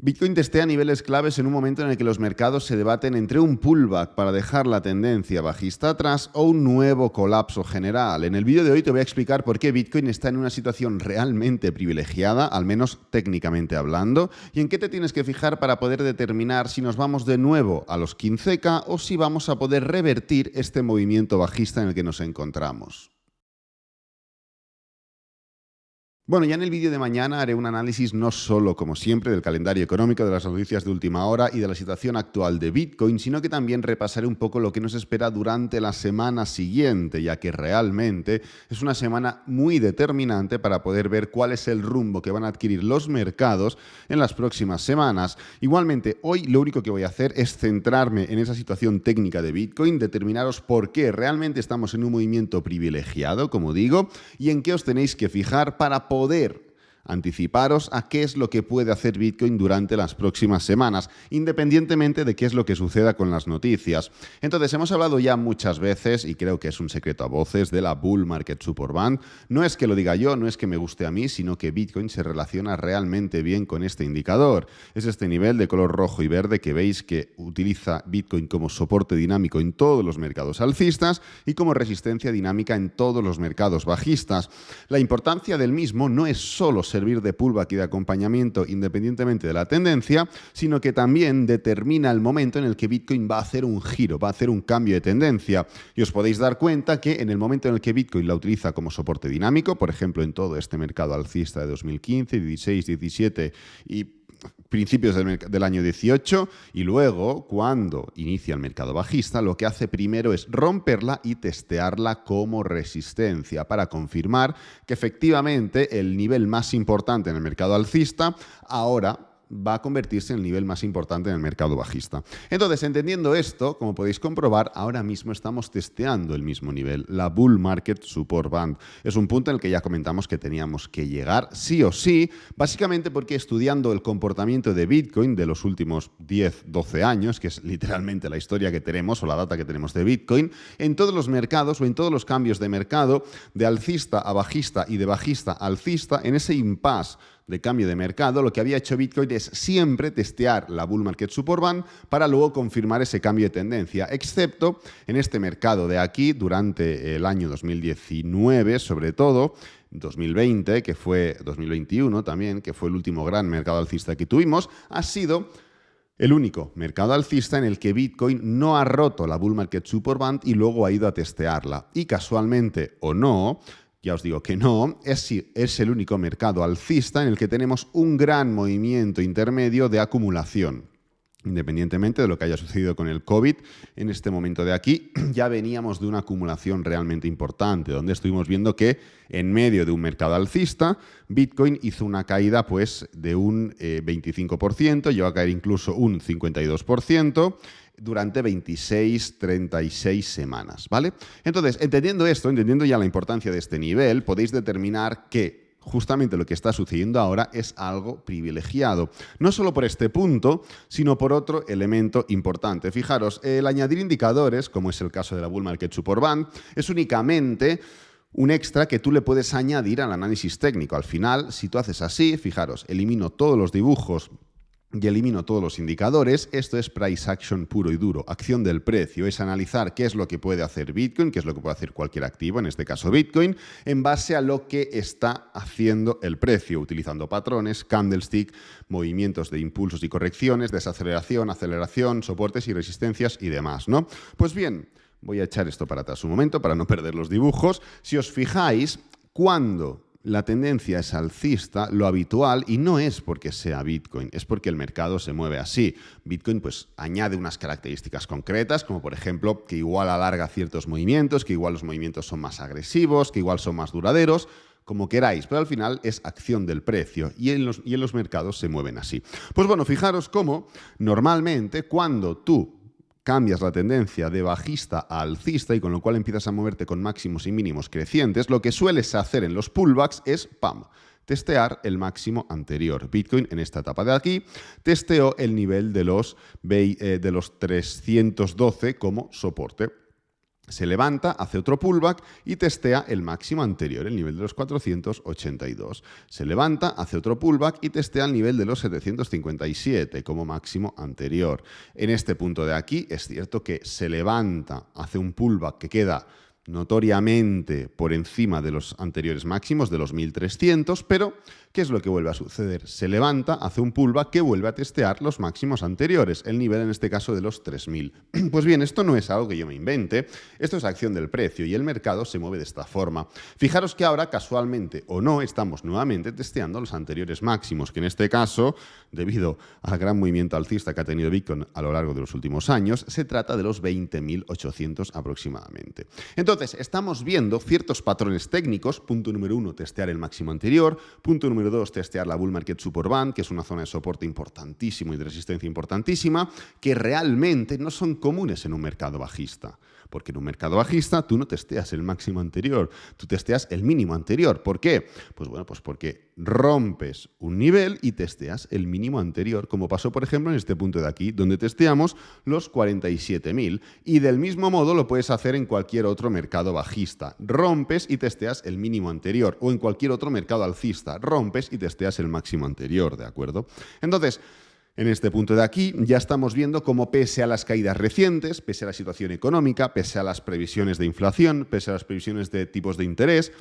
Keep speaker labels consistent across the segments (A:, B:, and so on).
A: Bitcoin testea niveles claves en un momento en el que los mercados se debaten entre un pullback para dejar la tendencia bajista atrás o un nuevo colapso general. En el vídeo de hoy te voy a explicar por qué Bitcoin está en una situación realmente privilegiada, al menos técnicamente hablando, y en qué te tienes que fijar para poder determinar si nos vamos de nuevo a los 15K o si vamos a poder revertir este movimiento bajista en el que nos encontramos. Bueno, ya en el vídeo de mañana haré un análisis no solo, como siempre, del calendario económico, de las noticias de última hora y de la situación actual de Bitcoin, sino que también repasaré un poco lo que nos espera durante la semana siguiente, ya que realmente es una semana muy determinante para poder ver cuál es el rumbo que van a adquirir los mercados en las próximas semanas. Igualmente, hoy lo único que voy a hacer es centrarme en esa situación técnica de Bitcoin, determinaros por qué realmente estamos en un movimiento privilegiado, como digo, y en qué os tenéis que fijar para poder anticiparos a qué es lo que puede hacer Bitcoin durante las próximas semanas, independientemente de qué es lo que suceda con las noticias. Entonces, hemos hablado ya muchas veces, y creo que es un secreto a voces, de la Bull Market Support Band. No es que lo diga yo, no es que me guste a mí, sino que Bitcoin se relaciona realmente bien con este indicador. Es este nivel de color rojo y verde que veis que utiliza Bitcoin como soporte dinámico en todos los mercados alcistas y como resistencia dinámica en todos los mercados bajistas. La importancia del mismo no es solo servir de pullback y de acompañamiento independientemente de la tendencia, sino que también determina el momento en el que Bitcoin va a hacer un giro, va a hacer un cambio de tendencia. Y os podéis dar cuenta que en el momento en el que Bitcoin la utiliza como soporte dinámico, por ejemplo en todo este mercado alcista de 2015, 16, 17 y principios del año 18, y luego, cuando inicia el mercado bajista, lo que hace primero es romperla y testearla como resistencia para confirmar que efectivamente el nivel más importante en el mercado alcista ahora va a convertirse en el nivel más importante en el mercado bajista. Entonces, entendiendo esto, como podéis comprobar, ahora mismo estamos testeando el mismo nivel, la Bull Market Support Band. Es un punto en el que ya comentamos que teníamos que llegar sí o sí, básicamente porque estudiando el comportamiento de Bitcoin de los últimos 10, 12 años, que es literalmente la historia que tenemos o la data que tenemos de Bitcoin, en todos los mercados o en todos los cambios de mercado, de alcista a bajista y de bajista a alcista, en ese impasse de cambio de mercado, lo que había hecho Bitcoin es siempre testear la Bull Market Support Band para luego confirmar ese cambio de tendencia, excepto en este mercado de aquí durante el año 2019, sobre todo, 2020, que fue 2021 también, que fue el último gran mercado alcista que tuvimos, ha sido el único mercado alcista en el que Bitcoin no ha roto la Bull Market Support Band y luego ha ido a testearla. Y casualmente o no, ya os digo que no, es el único mercado alcista en el que tenemos un gran movimiento intermedio de acumulación. Independientemente de lo que haya sucedido con el COVID, en este momento de aquí ya veníamos de una acumulación realmente importante, donde estuvimos viendo que en medio de un mercado alcista, Bitcoin hizo una caída pues, de un 25%, llegó a caer incluso un 52%, durante 26, 36 semanas, ¿vale? Entonces, entendiendo esto, entendiendo ya la importancia de este nivel, podéis determinar que justamente lo que está sucediendo ahora es algo privilegiado. No solo por este punto, sino por otro elemento importante. Fijaros, el añadir indicadores, como es el caso de la Bull Market Support Band, es únicamente un extra que tú le puedes añadir al análisis técnico. Al final, si tú haces así, fijaros, elimino todos los dibujos y elimino todos los indicadores, esto es price action puro y duro, acción del precio, es analizar qué es lo que puede hacer Bitcoin, qué es lo que puede hacer cualquier activo, en este caso Bitcoin, en base a lo que está haciendo el precio, utilizando patrones, candlestick, movimientos de impulsos y correcciones, desaceleración, aceleración, soportes y resistencias y demás, ¿no? Pues bien, voy a echar esto para atrás un momento para no perder los dibujos. Si os fijáis, cuando la tendencia es alcista, lo habitual, y no es porque sea Bitcoin, es porque el mercado se mueve así. Bitcoin pues añade unas características concretas, como por ejemplo que igual alarga ciertos movimientos, que igual los movimientos son más agresivos, que igual son más duraderos, como queráis, pero al final es acción del precio y en los mercados se mueven así. Pues bueno, fijaros cómo normalmente cuando tú cambias la tendencia de bajista a alcista y con lo cual empiezas a moverte con máximos y mínimos crecientes, lo que sueles hacer en los pullbacks es, ¡pam!, testear el máximo anterior. Bitcoin en esta etapa de aquí testeó el nivel de los 312 como soporte. Se levanta, hace otro pullback y testea el máximo anterior, el nivel de los 482. Se levanta, hace otro pullback y testea el nivel de los 757 como máximo anterior. En este punto de aquí es cierto que se levanta, hace un pullback que queda notoriamente por encima de los anteriores máximos, de los 1300, pero ¿qué es lo que vuelve a suceder? Se levanta, hace un pullback que vuelve a testear los máximos anteriores, el nivel en este caso de los 3000. Pues bien, esto no es algo que yo me invente, esto es acción del precio y el mercado se mueve de esta forma. Fijaros que ahora, casualmente o no, estamos nuevamente testeando los anteriores máximos, que en este caso, debido al gran movimiento alcista que ha tenido Bitcoin a lo largo de los últimos años, se trata de los 20.800 aproximadamente. Entonces, estamos viendo ciertos patrones técnicos. Punto número 1, testear el máximo anterior. Punto número 2, testear la Bull Market Support Band, que es una zona de soporte importantísimo y de resistencia importantísima, que realmente no son comunes en un mercado bajista. Porque en un mercado bajista tú no testeas el máximo anterior, tú testeas el mínimo anterior. ¿Por qué? Pues bueno, pues porque rompes un nivel y testeas el mínimo anterior, como pasó, por ejemplo, en este punto de aquí, donde testeamos los 47.000. Y del mismo modo lo puedes hacer en cualquier otro mercado bajista. Rompes y testeas el mínimo anterior. O en cualquier otro mercado alcista. Rompes y testeas el máximo anterior, ¿de acuerdo? Entonces, en este punto de aquí ya estamos viendo cómo pese a las caídas recientes, pese a la situación económica, pese a las previsiones de inflación, pese a las previsiones de tipos de interés,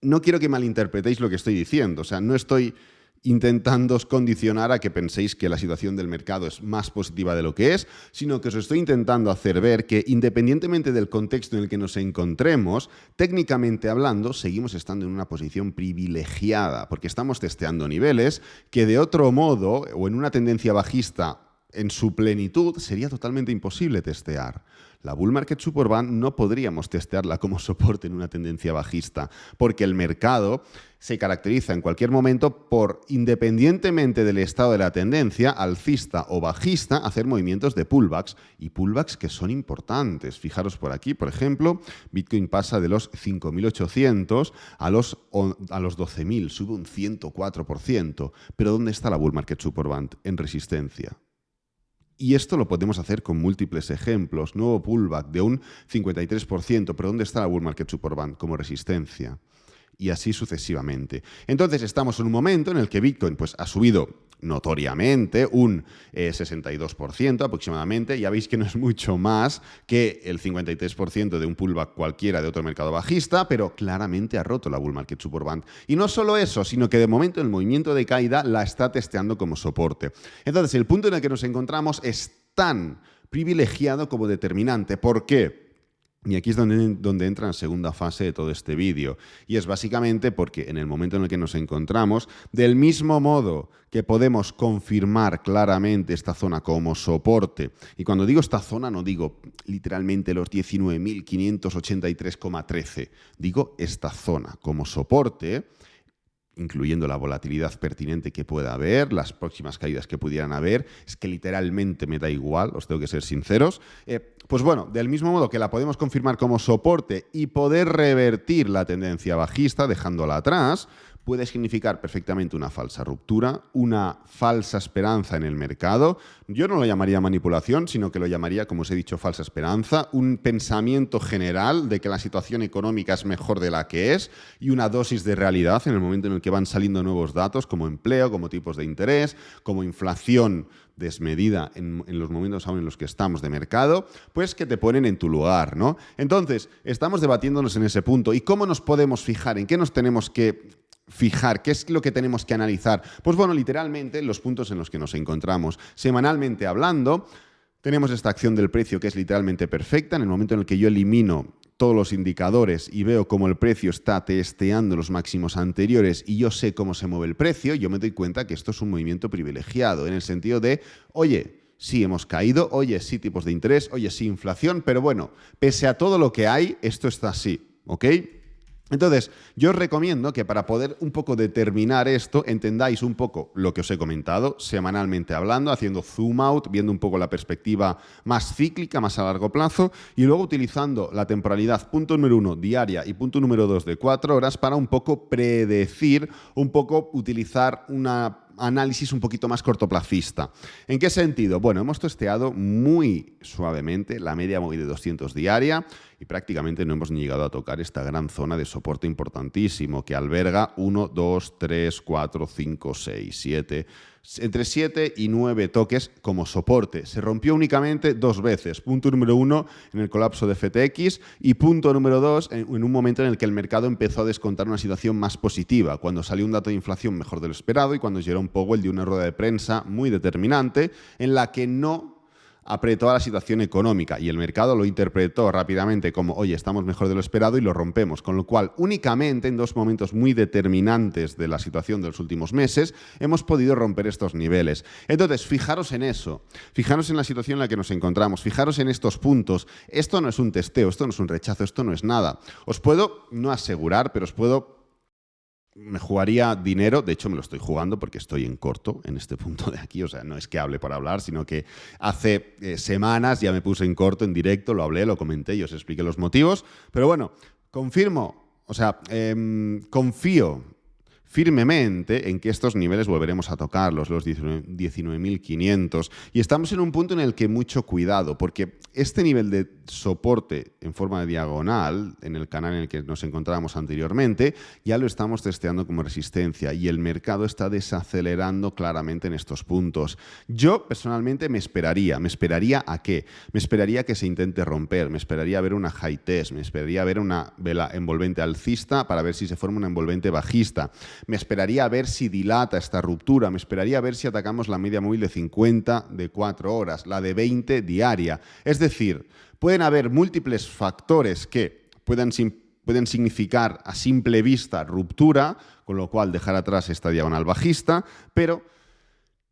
A: no quiero que malinterpretéis lo que estoy diciendo. O sea, no estoy intentándoos condicionar a que penséis que la situación del mercado es más positiva de lo que es, sino que os estoy intentando hacer ver que independientemente del contexto en el que nos encontremos, técnicamente hablando, seguimos estando en una posición privilegiada, porque estamos testeando niveles que de otro modo, o en una tendencia bajista en su plenitud, sería totalmente imposible testear. La Bull Market Support Band no podríamos testearla como soporte en una tendencia bajista, porque el mercado se caracteriza en cualquier momento por, independientemente del estado de la tendencia, alcista o bajista, hacer movimientos de pullbacks, y pullbacks que son importantes. Fijaros por aquí, por ejemplo, Bitcoin pasa de los 5.800 a los 12.000, sube un 104%. Pero ¿dónde está la Bull Market Support Band? En resistencia. Y esto lo podemos hacer con múltiples ejemplos. Nuevo pullback de un 53%, pero ¿dónde está la Bull Market Support Band? Como resistencia. Y así sucesivamente. Entonces estamos en un momento en el que Bitcoin pues, ha subido notoriamente un 62% aproximadamente. Ya veis que no es mucho más que el 53% de un pullback cualquiera de otro mercado bajista, pero claramente ha roto la Bull Market Support Band. Y no solo eso, sino que de momento el movimiento de caída la está testeando como soporte. Entonces el punto en el que nos encontramos es tan privilegiado como determinante. ¿Por qué? Y aquí es donde entra la segunda fase de todo este vídeo. Y es básicamente porque en el momento en el que nos encontramos, del mismo modo que podemos confirmar claramente esta zona como soporte, y cuando digo esta zona no digo literalmente los 19.583,13, digo esta zona como soporte, incluyendo la volatilidad pertinente que pueda haber, las próximas caídas que pudieran haber, es que literalmente me da igual, os tengo que ser sinceros. Pues bueno, del mismo modo que la podemos confirmar como soporte y poder revertir la tendencia bajista dejándola atrás, puede significar perfectamente una falsa ruptura, una falsa esperanza en el mercado. Yo no lo llamaría manipulación, sino que lo llamaría, como os he dicho, falsa esperanza, un pensamiento general de que la situación económica es mejor de la que es y una dosis de realidad en el momento en el que van saliendo nuevos datos como empleo, como tipos de interés, como inflación desmedida en los momentos aún en los que estamos de mercado, pues que te ponen en tu lugar, ¿no? Entonces, estamos debatiéndonos en ese punto. ¿Y cómo nos podemos fijar? ¿En qué nos tenemos que fijar? ¿Qué es lo que tenemos que analizar? Pues bueno, literalmente los puntos en los que nos encontramos. Semanalmente hablando, tenemos esta acción del precio que es literalmente perfecta. En el momento en el que yo elimino todos los indicadores y veo cómo el precio está testeando los máximos anteriores y yo sé cómo se mueve el precio, yo me doy cuenta que esto es un movimiento privilegiado, en el sentido de, oye, sí hemos caído, oye, sí tipos de interés, oye, sí inflación, pero bueno, pese a todo lo que hay, esto está así, ¿ok? Entonces, yo os recomiendo que para poder un poco determinar esto, entendáis un poco lo que os he comentado, semanalmente hablando, haciendo zoom out, viendo un poco la perspectiva más cíclica, más a largo plazo, y luego utilizando la temporalidad punto número 1 diaria y punto número 2 de 4 horas para un poco predecir, un poco utilizar una análisis un poquito más cortoplacista. ¿En qué sentido? Bueno, hemos testeado muy suavemente la media móvil de 200 diaria y prácticamente no hemos ni llegado a tocar esta gran zona de soporte importantísimo que alberga 1, 2, 3, 4, 5, 6, 7... entre 7 y 9 toques como soporte. Se rompió únicamente 2 veces. Punto número 1 en el colapso de FTX y punto número 2 en un momento en el que el mercado empezó a descontar una situación más positiva, cuando salió un dato de inflación mejor de lo esperado y cuando Jerome Powell dio una rueda de prensa muy determinante en la que no apretó a la situación económica y el mercado lo interpretó rápidamente como, oye, estamos mejor de lo esperado y lo rompemos. Con lo cual, únicamente en 2 momentos muy determinantes de la situación de los últimos meses hemos podido romper estos niveles. Entonces, fijaros en eso, fijaros en la situación en la que nos encontramos, fijaros en estos puntos. Esto no es un testeo, esto no es un rechazo, esto no es nada. Os puedo no asegurar, pero os puedo... Me jugaría dinero, de hecho me lo estoy jugando porque estoy en corto en este punto de aquí, o sea, no es que hable para hablar, sino que hace semanas ya me puse en corto, en directo, lo hablé, lo comenté y os expliqué los motivos, pero bueno, confirmo, o sea, confío firmemente en que estos niveles volveremos a tocarlos, los 19.500, y estamos en un punto en el que mucho cuidado, porque este nivel de soporte en forma de diagonal, en el canal en el que nos encontrábamos anteriormente, ya lo estamos testeando como resistencia y el mercado está desacelerando claramente en estos puntos. Yo personalmente me esperaría ¿a qué? Me esperaría que se intente romper, me esperaría ver una high test, me esperaría ver una vela envolvente alcista para ver si se forma una envolvente bajista. Me esperaría a ver si dilata esta ruptura, me esperaría a ver si atacamos la media móvil de 50 de 4 horas, la de 20 diaria. Es decir, pueden haber múltiples factores que pueden significar a simple vista ruptura, con lo cual dejar atrás esta diagonal bajista, pero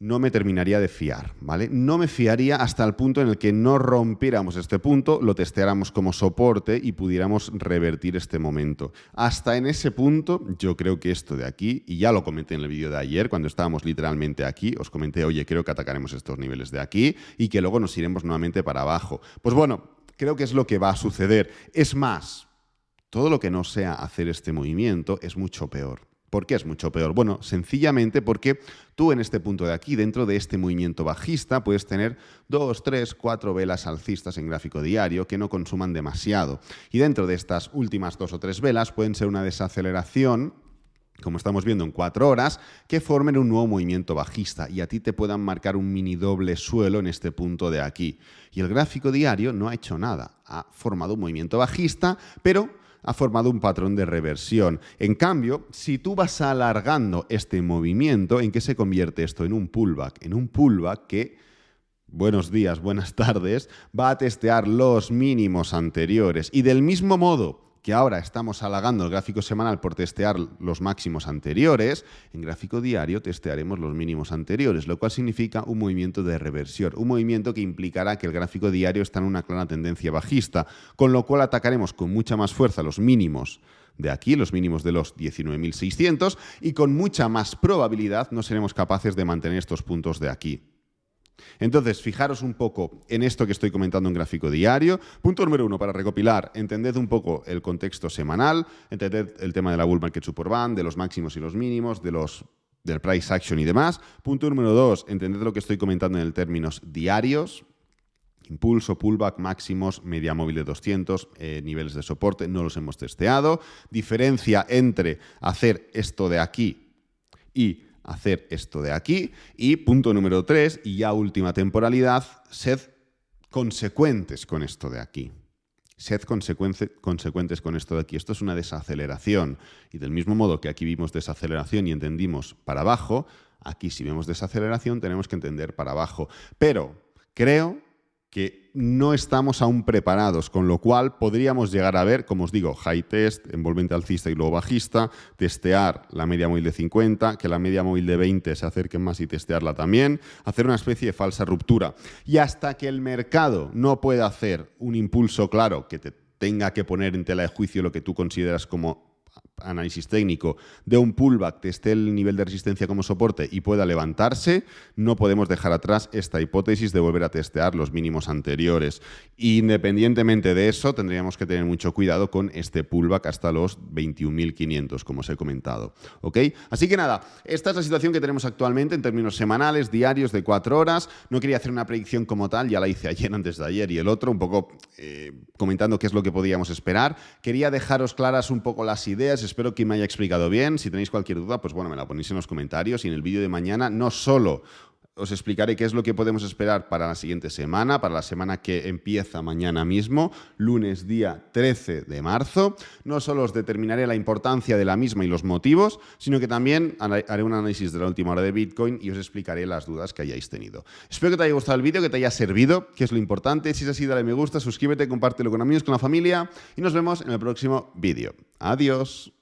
A: no me terminaría de fiar, ¿vale? No me fiaría hasta el punto en el que no rompiéramos este punto, lo testeáramos como soporte y pudiéramos revertir este momento. Hasta en ese punto, yo creo que esto de aquí, y ya lo comenté en el vídeo de ayer, cuando estábamos literalmente aquí, os comenté, oye, creo que atacaremos estos niveles de aquí y que luego nos iremos nuevamente para abajo. Pues bueno, creo que es lo que va a suceder. Es más, todo lo que no sea hacer este movimiento es mucho peor. ¿Por qué es mucho peor? Bueno, sencillamente porque tú en este punto de aquí, dentro de este movimiento bajista, puedes tener 2, 3, 4 velas alcistas en gráfico diario que no consuman demasiado. Y dentro de estas últimas 2 o 3 velas pueden ser una desaceleración, como estamos viendo en 4 horas, que formen un nuevo movimiento bajista y a ti te puedan marcar un mini doble suelo en este punto de aquí. Y el gráfico diario no ha hecho nada, ha formado un movimiento bajista, pero ha formado un patrón de reversión. En cambio, si tú vas alargando este movimiento, ¿en qué se convierte esto? En un pullback. En un pullback que, buenos días, buenas tardes, va a testear los mínimos anteriores. Y del mismo modo que ahora estamos halagando el gráfico semanal por testear los máximos anteriores, en gráfico diario testearemos los mínimos anteriores, lo cual significa un movimiento de reversión, un movimiento que implicará que el gráfico diario está en una clara tendencia bajista, con lo cual atacaremos con mucha más fuerza los mínimos de aquí, los mínimos de los 19.600, y con mucha más probabilidad no seremos capaces de mantener estos puntos de aquí. Entonces, fijaros un poco en esto que estoy comentando en gráfico diario. Punto número 1, para recopilar, entended un poco el contexto semanal, entended el tema de la bull market support band, de los máximos y los mínimos, del price action y demás. Punto número 2, entended lo que estoy comentando en términos diarios. Impulso, pullback, máximos, media móvil de 200, niveles de soporte, no los hemos testeado. Diferencia entre hacer esto de aquí y hacer esto de aquí. Y punto número 3, y ya última temporalidad, sed consecuentes con esto de aquí. Sed consecuentes con esto de aquí. Esto es una desaceleración. Y del mismo modo que aquí vimos desaceleración y entendimos para abajo, aquí si vemos desaceleración tenemos que entender para abajo. Pero creo que no estamos aún preparados, con lo cual podríamos llegar a ver, como os digo, high test, envolvente alcista y luego bajista, testear la media móvil de 50, que la media móvil de 20 se acerque más y testearla también, hacer una especie de falsa ruptura. Y hasta que el mercado no pueda hacer un impulso claro que te tenga que poner en tela de juicio lo que tú consideras como análisis técnico, de un pullback, teste el nivel de resistencia como soporte y pueda levantarse, no podemos dejar atrás esta hipótesis de volver a testear los mínimos anteriores. Independientemente de eso, tendríamos que tener mucho cuidado con este pullback hasta los 21.500, como os he comentado. ¿Ok? Así que nada, esta es la situación que tenemos actualmente en términos semanales, diarios, de 4 horas. No quería hacer una predicción como tal, ya la hice ayer, antes de ayer y el otro, un poco comentando qué es lo que podíamos esperar. Quería dejaros claras un poco las ideas, espero que me haya explicado bien. Si tenéis cualquier duda, pues bueno, me la ponéis en los comentarios y en el vídeo de mañana no solo os explicaré qué es lo que podemos esperar para la siguiente semana, para la semana que empieza mañana mismo, lunes día 13 de marzo. No solo os determinaré la importancia de la misma y los motivos, sino que también haré un análisis de la última hora de Bitcoin y os explicaré las dudas que hayáis tenido. Espero que te haya gustado el vídeo, que te haya servido, que es lo importante. Si es así, dale me gusta, suscríbete, compártelo con amigos, con la familia y nos vemos en el próximo vídeo. Adiós.